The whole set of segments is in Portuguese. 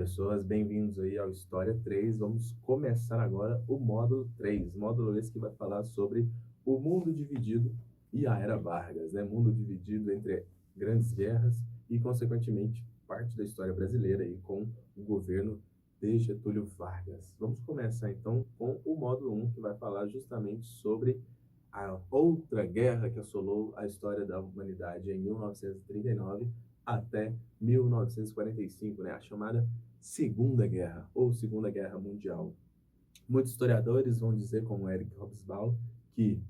pessoas, bem-vindos aí ao História 3. Vamos começar agora o módulo 3, módulo esse que vai falar sobre o mundo dividido e a Era Vargas, né? Mundo dividido entre grandes guerras e, consequentemente, parte da história brasileira aí com o governo de Getúlio Vargas. Vamos começar então com o módulo 1, que vai falar justamente sobre a outra guerra que assolou a história da humanidade em 1939 até 1945, né? A chamada Segunda Guerra, ou Segunda Guerra Mundial. Muitos historiadores vão dizer, como Eric Hobsbawm, que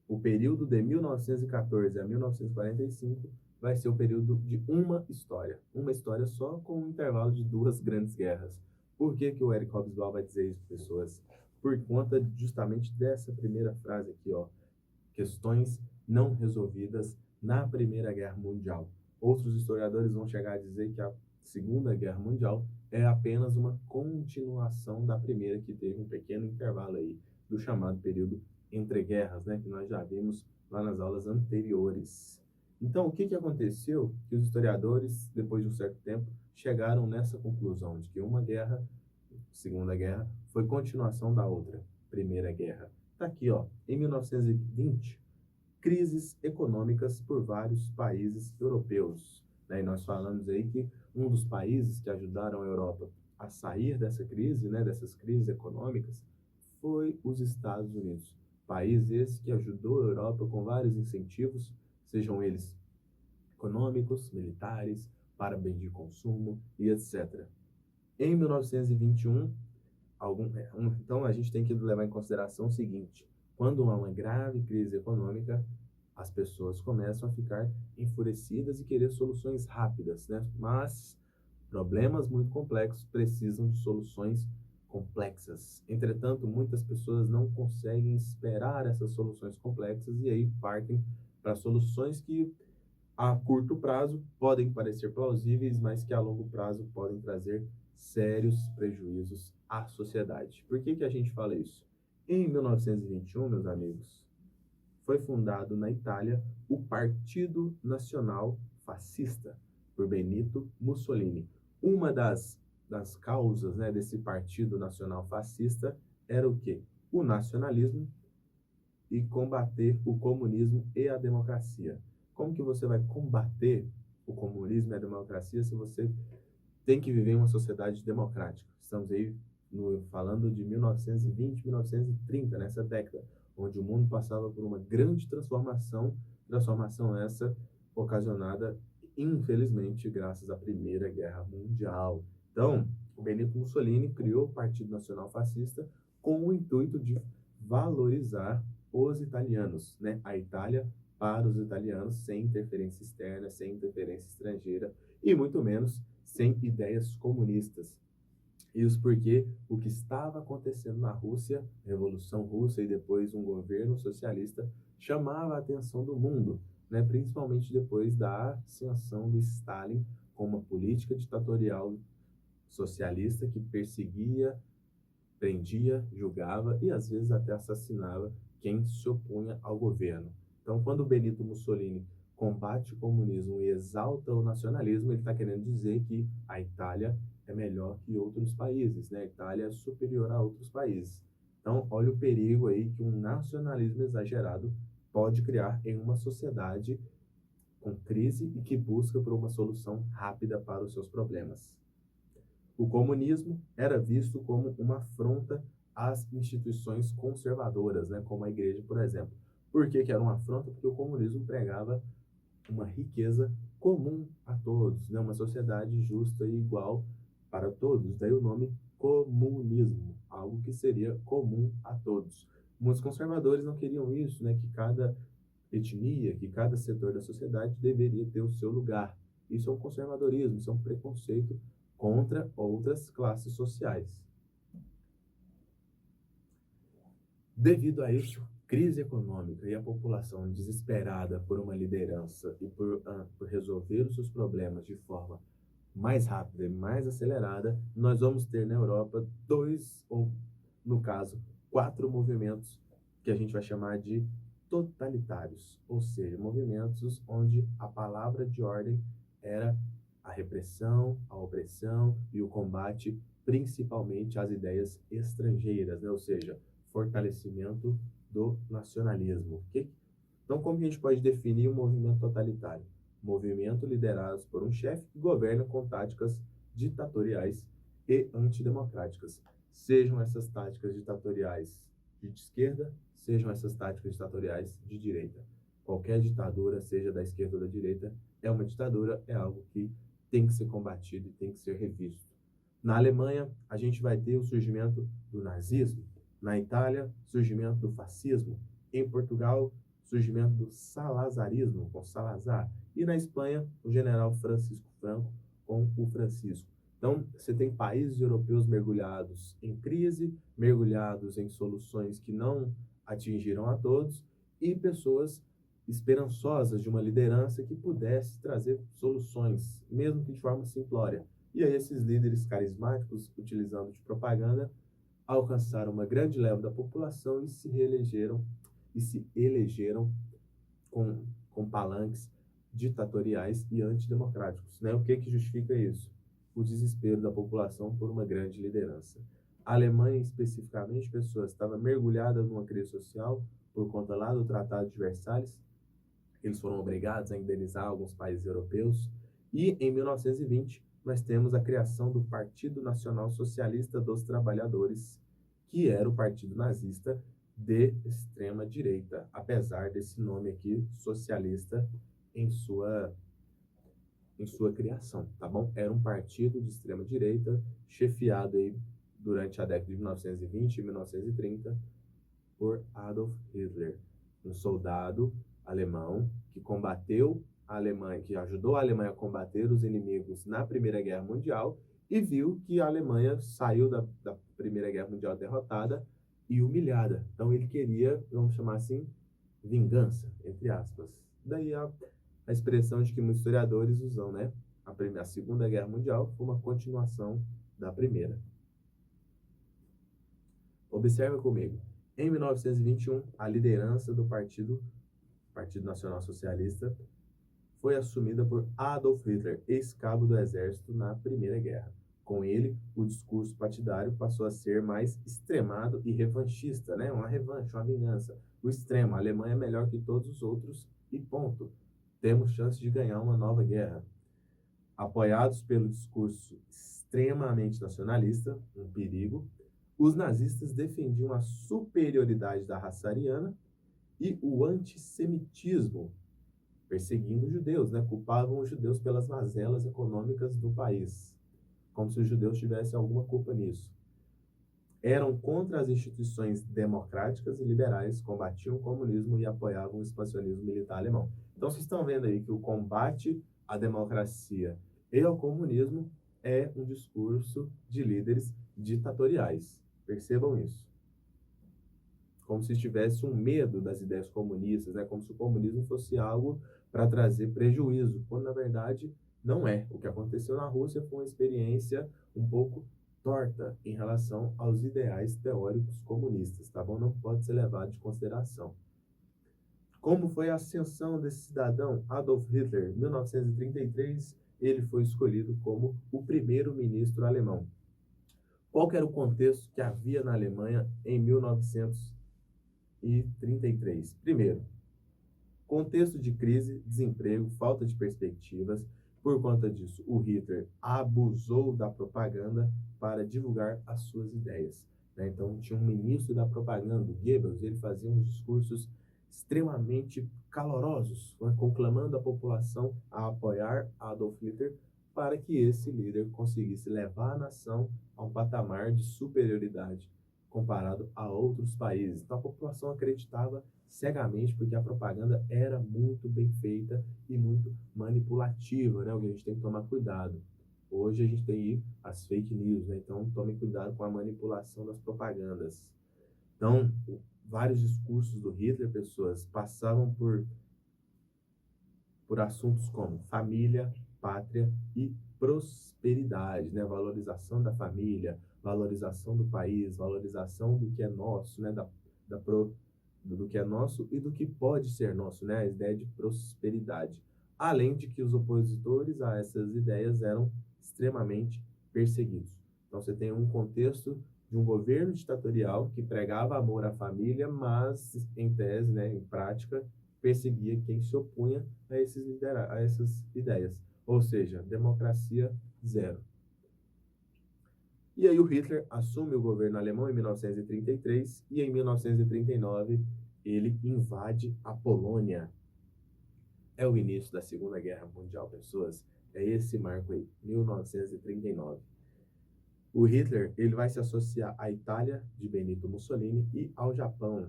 o período de 1914 a 1945 vai ser o período de uma história só, com um intervalo de duas grandes guerras. Por que que o Eric Hobsbawm vai dizer isso, pessoas? Por conta justamente dessa primeira frase aqui, ó, questões não resolvidas na Primeira Guerra Mundial. Outros historiadores vão chegar a dizer que a Segunda Guerra Mundial é apenas uma continuação da primeira, que teve um pequeno intervalo aí do chamado período entre guerras, né, que nós já vimos lá nas aulas anteriores. Então, o que que aconteceu? Que os historiadores, depois de um certo tempo, chegaram nessa conclusão de que uma guerra, Segunda Guerra, foi continuação da outra, Primeira Guerra. Tá aqui, ó, em 1920, crises econômicas por vários países europeus, né? E nós falamos aí que um dos países que ajudaram a Europa a sair dessa crise, né, dessas crises econômicas, foi os Estados Unidos. País esse que ajudou a Europa com vários incentivos, sejam eles econômicos, militares, para bens de consumo e etc. Em 1921, então a gente tem que levar em consideração o seguinte: quando há uma grave crise econômica, as pessoas começam a ficar enfurecidas e querer soluções rápidas, né? Mas problemas muito complexos precisam de soluções complexas. Entretanto, muitas pessoas não conseguem esperar essas soluções complexas e aí partem para soluções que a curto prazo podem parecer plausíveis, mas que a longo prazo podem trazer sérios prejuízos à sociedade. Por que que a gente fala isso? Em 1921, meus amigos, foi fundado na Itália o Partido Nacional Fascista, por Benito Mussolini. Uma das causas, né, desse Partido Nacional Fascista era o quê? O nacionalismo e combater o comunismo e a democracia. Como que você vai combater o comunismo e a democracia se você tem que viver em uma sociedade democrática? Estamos aí falando de 1920, 1930, nessa década, onde o mundo passava por uma grande transformação essa ocasionada, infelizmente, graças à Primeira Guerra Mundial. Então, o Benito Mussolini criou o Partido Nacional Fascista com o intuito de valorizar os italianos, né? A Itália para os italianos, sem interferência externa, sem interferência estrangeira e muito menos sem ideias comunistas. Isso porque o que estava acontecendo na Rússia, Revolução Russa e depois um governo socialista, chamava a atenção do mundo, né? Principalmente depois da ascensão do Stalin com uma política ditatorial socialista que perseguia, prendia, julgava e às vezes até assassinava quem se opunha ao governo. Então, quando Benito Mussolini combate o comunismo e exalta o nacionalismo, ele está querendo dizer que a Itália é melhor que outros países, né? A Itália é superior a outros países. Então, olha o perigo aí que um nacionalismo exagerado pode criar em uma sociedade com crise e que busca por uma solução rápida para os seus problemas. O comunismo era visto como uma afronta às instituições conservadoras, né, como a igreja, por exemplo. Por que que era uma afronta? Porque o comunismo pregava uma riqueza comum a todos, né, uma sociedade justa e igual para todos. Daí o nome comunismo, algo que seria comum a todos. Muitos conservadores não queriam isso, né, que cada etnia, que cada setor da sociedade deveria ter o seu lugar. Isso é um conservadorismo, isso é um preconceito contra outras classes sociais. Devido a isso, crise econômica e a população desesperada por uma liderança e por resolver os seus problemas de forma mais rápida e mais acelerada, nós vamos ter na Europa dois, ou no caso, quatro movimentos que a gente vai chamar de totalitários, ou seja, movimentos onde a palavra de ordem era a repressão, a opressão e o combate principalmente às ideias estrangeiras, né? Ou seja, fortalecimento do nacionalismo. Então, como a gente pode definir um movimento totalitário? Movimento liderado por um chefe que governa com táticas ditatoriais e antidemocráticas. Sejam essas táticas ditatoriais de esquerda, sejam essas táticas ditatoriais de direita. Qualquer ditadura, seja da esquerda ou da direita, é uma ditadura, é algo que tem que ser combatido e tem que ser revisto. Na Alemanha, a gente vai ter o surgimento do nazismo. Na Itália, surgimento do fascismo. Em Portugal, surgimento do salazarismo, com Salazar. E na Espanha, o general Francisco Franco, com o Francisco. Então, você tem países europeus mergulhados em crise, mergulhados em soluções que não atingiram a todos, e pessoas esperançosas de uma liderança que pudesse trazer soluções, mesmo que de forma simplória. E aí esses líderes carismáticos, utilizando de propaganda, alcançaram uma grande leva da população e se elegeram com palanques ditatoriais e antidemocráticos, né? O que justifica isso? O desespero da população por uma grande liderança. A Alemanha, especificamente, pessoas estavam mergulhadas numa crise social por conta lá do Tratado de Versalhes. Eles foram obrigados a indenizar alguns países europeus. E, em 1920, nós temos a criação do Partido Nacional Socialista dos Trabalhadores, que era o partido nazista de extrema direita, apesar desse nome aqui, socialista, em sua criação, tá bom? Era um partido de extrema direita, chefiado aí durante a década de 1920 e 1930 por Adolf Hitler, um soldado alemão que combateu a Alemanha, que ajudou a Alemanha a combater os inimigos na Primeira Guerra Mundial e viu que a Alemanha saiu da Primeira Guerra Mundial derrotada e humilhada. Então ele queria, vamos chamar assim, vingança, entre aspas. Daí a expressão de que muitos historiadores usam, né? A Segunda Guerra Mundial foi uma continuação da Primeira. Observa comigo. Em 1921, a liderança do Partido Nacional Socialista foi assumida por Adolf Hitler, ex-cabo do exército na Primeira Guerra. Com ele, o discurso partidário passou a ser mais extremado e revanchista, né? Uma revanche, uma vingança. O extremo, a Alemanha é melhor que todos os outros e ponto. Temos chance de ganhar uma nova guerra. Apoiados pelo discurso extremamente nacionalista, um perigo, os nazistas defendiam a superioridade da raça ariana e o antissemitismo, perseguindo os judeus, né? Culpavam os judeus pelas mazelas econômicas do país, como se os judeus tivessem alguma culpa nisso. Eram contra as instituições democráticas e liberais, combatiam o comunismo e apoiavam o expansionismo militar alemão. Então, vocês estão vendo aí que o combate à democracia e ao comunismo é um discurso de líderes ditatoriais. Percebam isso. Como se tivesse um medo das ideias comunistas, né? Como se o comunismo fosse algo para trazer prejuízo, quando na verdade não é. O que aconteceu na Rússia foi uma experiência um pouco torta em relação aos ideais teóricos comunistas, tá bom? Não pode ser levado de consideração. Como foi a ascensão desse cidadão, Adolf Hitler? Em 1933, ele foi escolhido como o primeiro-ministro alemão. Qual que era o contexto que havia na Alemanha em 1933? Primeiro, contexto de crise, desemprego, falta de perspectivas. Por conta disso, o Hitler abusou da propaganda para divulgar as suas ideias, né? Então, tinha um ministro da propaganda, Goebbels, ele fazia uns discursos extremamente calorosos, né? Conclamando a população a apoiar Adolf Hitler para que esse líder conseguisse levar a nação a um patamar de superioridade comparado a outros países. Então, a população acreditava cegamente porque a propaganda era muito bem feita e muito manipulativa, né? O que a gente tem que tomar cuidado. Hoje a gente tem aí as fake news, né? Então, tomem cuidado com a manipulação das propagandas. Então, vários discursos do Hitler, pessoas, passavam por assuntos como família, pátria e prosperidade, né? Valorização da família, valorização do país, valorização do que é nosso, né? Do que é nosso e do que pode ser nosso, né? A ideia de prosperidade. além de que os opositores a essas ideias eram extremamente perseguidos. Então, você tem um contexto de um governo ditatorial que pregava amor à família, mas, em tese, né, em prática, perseguia quem se opunha a essas ideias. Ou seja, democracia zero. E aí o Hitler assume o governo alemão em 1933 e em 1939 ele invade a Polônia. É o início da Segunda Guerra Mundial, pessoas. É esse marco aí, 1939. O Hitler ele vai se associar à Itália de Benito Mussolini e ao Japão.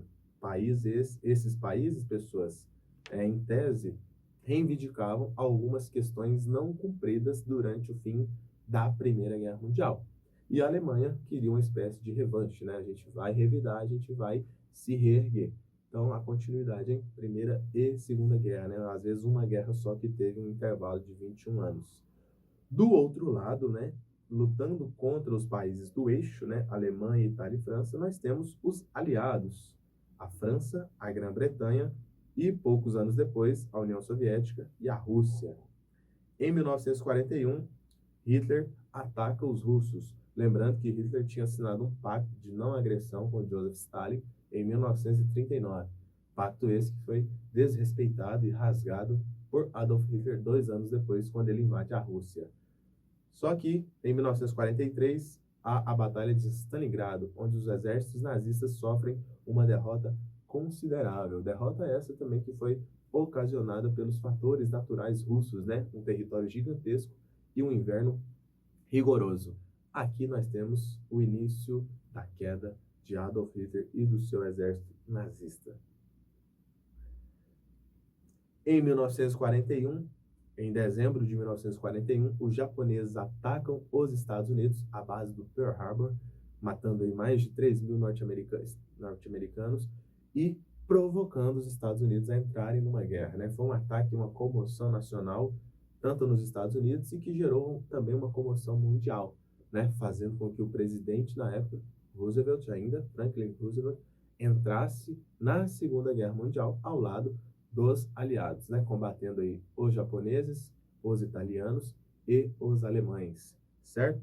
Esses países, pessoas, em tese, reivindicavam algumas questões não cumpridas durante o fim da Primeira Guerra Mundial. E a Alemanha queria uma espécie de revanche, né? A gente vai revidar, a gente vai se reerguer. Então, a continuidade em Primeira e Segunda Guerra, né? Às vezes uma guerra só que teve um intervalo de 21 anos. Do outro lado, né? Lutando contra os países do eixo, né? Alemanha, Itália e França, nós temos os aliados. A França, a Grã-Bretanha e, poucos anos depois, a União Soviética e a Rússia. Em 1941, Hitler ataca os russos. Lembrando que Hitler tinha assinado um pacto de não agressão com Joseph Stalin em 1939. Pacto esse que foi desrespeitado e rasgado por Adolf Hitler 2 anos depois, quando ele invade a Rússia. Só que, em 1943, há a Batalha de Stalingrado, onde os exércitos nazistas sofrem uma derrota considerável. Derrota essa também que foi ocasionada pelos fatores naturais russos, né? Um território gigantesco e um inverno rigoroso. Aqui nós temos o início da queda de Adolf Hitler e do seu exército nazista. Em 1941, em dezembro de 1941, os japoneses atacam os Estados Unidos à base do Pearl Harbor, matando aí mais de 3 mil norte-americanos e provocando os Estados Unidos a entrarem numa guerra, né? Foi um ataque, uma comoção nacional, tanto nos Estados Unidos, e que gerou também uma comoção mundial, né? Fazendo com que o presidente na época, Roosevelt ainda, Franklin Roosevelt, entrasse na Segunda Guerra Mundial ao lado dos aliados, né? Combatendo aí os japoneses, os italianos e os alemães, certo?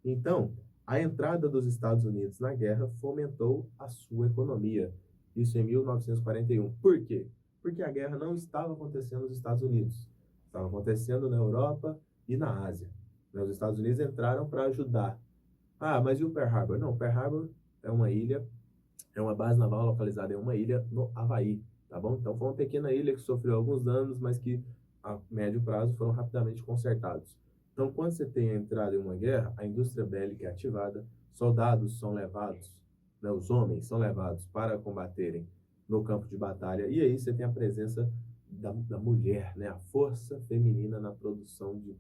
Então, a entrada dos Estados Unidos na guerra fomentou a sua economia. Isso em 1941. Por quê? Porque a guerra não estava acontecendo nos Estados Unidos. Estava acontecendo na Europa e na Ásia. Os Estados Unidos entraram para ajudar. Ah, mas e o Pearl Harbor? Não, Pearl Harbor é uma ilha, é uma base naval localizada em uma ilha no Havaí, tá bom? Então foi uma pequena ilha que sofreu alguns danos, mas que a médio prazo foram rapidamente consertados. Então, quando você tem a entrada em uma guerra, a indústria bélica é ativada, soldados são levados, né, os homens são levados para combaterem no campo de batalha, e aí você tem a presença da mulher, né, a força feminina na produção de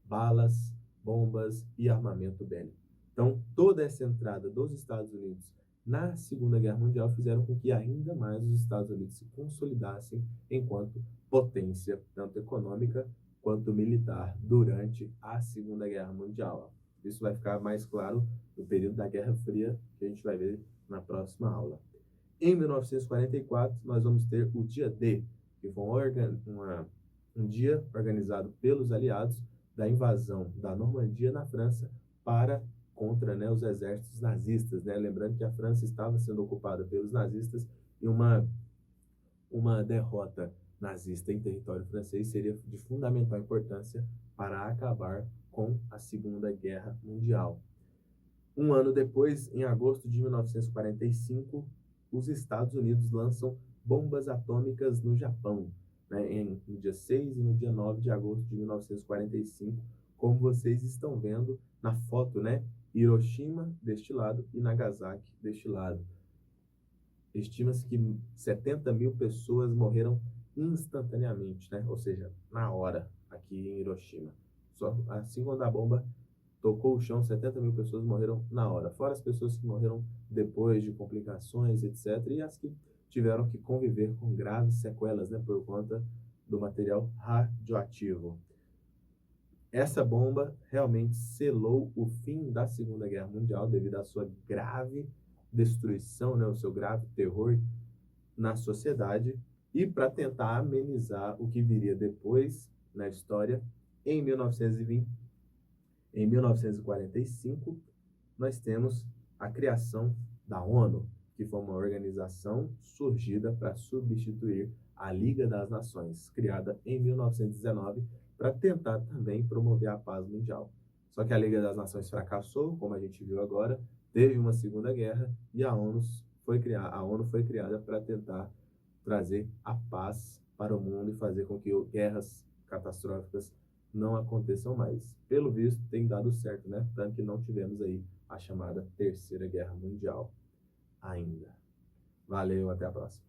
balas, bombas e armamento bélico. Então, toda essa entrada dos Estados Unidos na Segunda Guerra Mundial fizeram com que ainda mais os Estados Unidos se consolidassem enquanto potência, tanto econômica quanto militar, durante a Segunda Guerra Mundial. Isso vai ficar mais claro no período da Guerra Fria, que a gente vai ver na próxima aula. Em 1944, nós vamos ter o Dia D, que foi um dia organizado pelos aliados da invasão da Normandia na França contra, né, os exércitos nazistas, né? Lembrando que a França estava sendo ocupada pelos nazistas e uma derrota nazista em território francês seria de fundamental importância para acabar com a Segunda Guerra Mundial. Um ano depois, em agosto de 1945, os Estados Unidos lançam bombas atômicas no Japão, né, no dia 6 e no dia 9 de agosto de 1945, como vocês estão vendo na foto, né? Hiroshima deste lado e Nagasaki deste lado. Estima-se que 70 mil pessoas morreram instantaneamente, né? Ou seja, na hora, aqui em Hiroshima. Só assim quando a bomba tocou o chão, 70 mil pessoas morreram na hora. Fora as pessoas que morreram depois de complicações, etc. E as que tiveram que conviver com graves sequelas, né? Por conta do material radioativo. Essa bomba realmente selou o fim da Segunda Guerra Mundial devido à sua grave destruição, né, o seu grave terror na sociedade. E para tentar amenizar o que viria depois na história, em 1920, em 1945, nós temos a criação da ONU, que foi uma organização surgida para substituir a Liga das Nações, criada em 1919 para tentar também promover a paz mundial. Só que a Liga das Nações fracassou, como a gente viu agora, teve uma Segunda Guerra e a ONU foi criada para tentar trazer a paz para o mundo e fazer com que guerras catastróficas não aconteçam mais. Pelo visto, tem dado certo, né? Tanto que não tivemos aí a chamada Terceira Guerra Mundial ainda. Valeu, até a próxima.